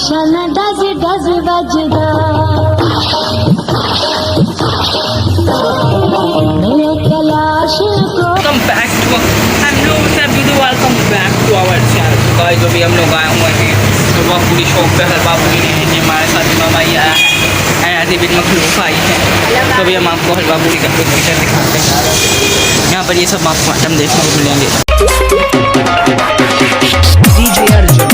छन does does बजदा मेरे कैलाश को। Welcome back to welcome back to our channel. Guys अभी हम लोग आए हुए हैं हलवा पूरी शॉप पे। हलवा पूरी लेने के हमारे साथ इमाम भाई आया है, ऐसे बिन मखलूफ आई है। तो अभी हम आपको हलवा पूरी का पिक्चर दिखाते हैं। यहाँ पर ये सब आपको आइटम देखने को मिलेंगे। डीजे अर्जुन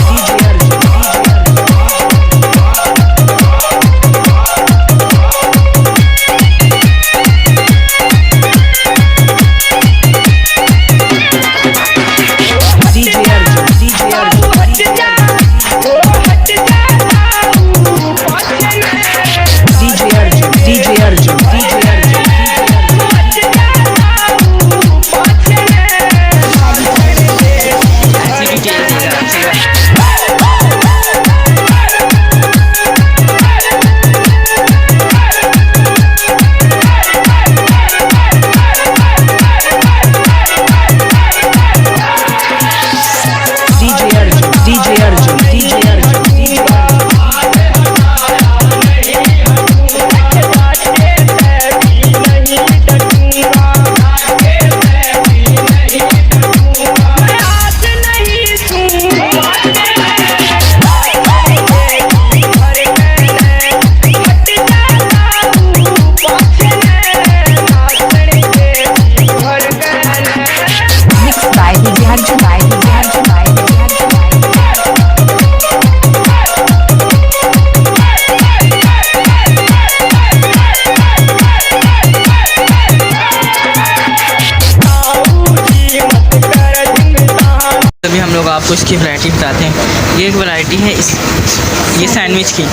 आपको इसकी वैरायटी बताते हैं। ये एक वैरायटी है ये सैंडविच की,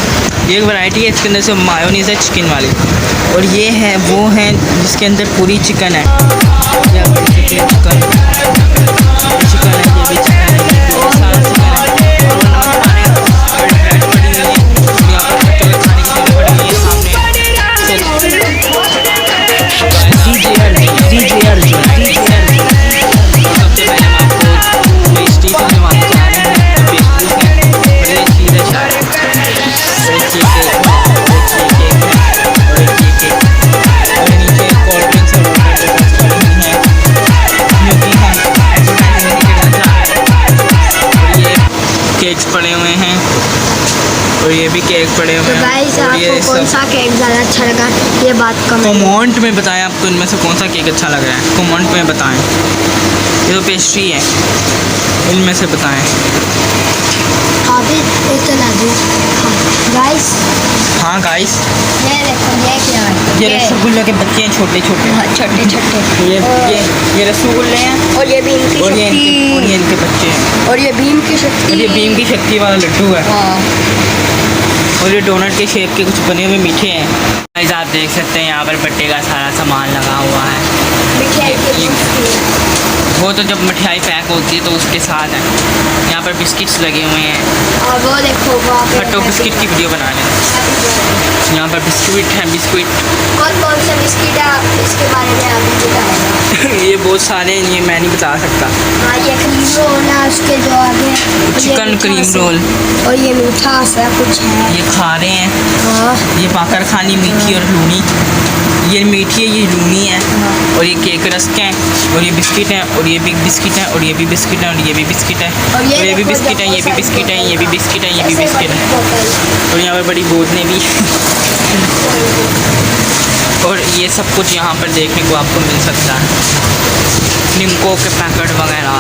ये एक वैरायटी है। इसके अंदर से मायोनीज़ है चिकन वाली, और ये है वो है जिसके अंदर पूरी चिकन है। ये चिकन चिकन है, ये भी चिकन है, ये सारा चिकन है। केक्स पड़े हुए हैं और ये भी केक पड़े हुए हैं। तो गाइस आपको कौन सा केक ज़्यादा अच्छा लगा ये बात कमेंट में बताएं। आपको इनमें से कौन सा केक अच्छा लग रहा है, कमेंट में बताएं। ये तो पेस्ट्री है, इनमें से बताएं। गाइस हाँ गाइस, ये देखो ये क्या है, ये रसगुल्ले के बच्चे हैं छोटे छोटे। हाँ, छोटे छोटे। ये रसगुल्ले हैं और ये भीम की और शक्ति, ये इनके बच्चे हैं। और ये भीम की शक्ति, और ये भीम की शक्ति वाला लड्डू है। हाँ। और ये डोनट के शेप के कुछ बने हुए मीठे हैं। गाइस आप देख सकते हैं यहाँ पर बर्थडे का सारा सामान लगा हुआ है। वो तो जब मिठाई पैक होती है तो उसके साथ है। यहाँ पर बिस्किट्स लगे हुए हैं, और वो देखो हटो बिस्किट की वीडियो बना लें। यहाँ पर बिस्कुट है, बिस्कुट। कौन कौन सा बिस्किट है इसके बारे में अभी बताएगा। ये बहुत सारे, ये मैं नहीं बता सकता। हाँ, ये क्रीम रोल है, उसके जो आगे चिकन क्रीम रोल, और ये मीठा सा कुछ है, ये खा रहे हैं। हाँ। ये पाकर खानी मीठी और लूनी, ये मीठी है, ये लूनी है। और ये केक रस्क हैं, और ये बिस्किट हैं, और ये भी बिस्किट हैं, और ये भी बिस्किट हैं, और ये भी बिस्किट है, और ये भी बिस्किट है, ये भी बिस्किट है, ये भी बिस्किट है, ये भी बिस्किट है। और यहाँ पर बड़ी बोतलें भी। और ये सब कुछ यहाँ पर देखने को आपको मिल सकता है। निम्को के पैकेट वगैरह,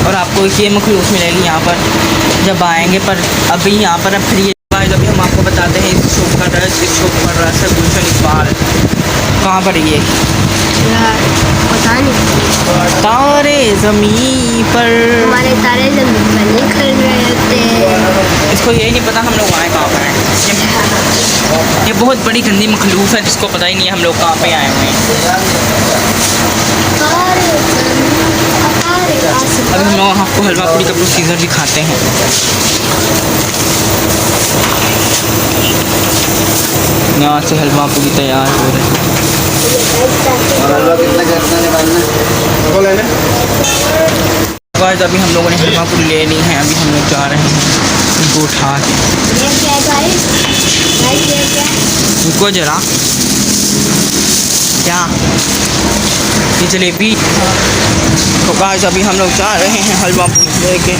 और आपको ये मखलूस मिलेगी यहाँ पर जब आएंगे। पर अभी यहाँ पर अब फिर अभी हम आपको बताते हैं इस शॉप का एड्रेस। इस शॉप का एड्रेस है गुलशन इकबाल। कहाँ पर ये पता नहीं, तारे ज़मीन पर, हमारे तारे ज़मीन पर निकल रहे होते। इसको यही नहीं पता हम लोग आए कहाँ पर हैं। ये बहुत बड़ी गंदी मखलूस है जिसको पता ही नहीं है हम लोग कहाँ पे आए हुए हैं। अब हम लोग आपको हलवा पूरी का प्रोसीजर दिखाते हैं। यहाँ से हलवा पूरी तैयार हो रही है। गाइस अभी हम लोगों ने हलवा पूरी ले ली है, अभी हम लोग जा रहे हैं इनको उठा के। ये क्या है गाइस? गाइस ये क्या है? रुको जरा, क्या ये जलेबी? तो गाइस अभी हम लोग जा रहे हैं हलवा पूरी लेके।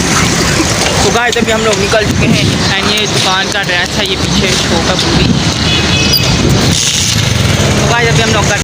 तो गाइस अभी हम लोग निकल चुके हैं एंड ये दुकान का एड्रेस है, ये पीछे शो का पूरी। तो गाइस अभी हम लोग का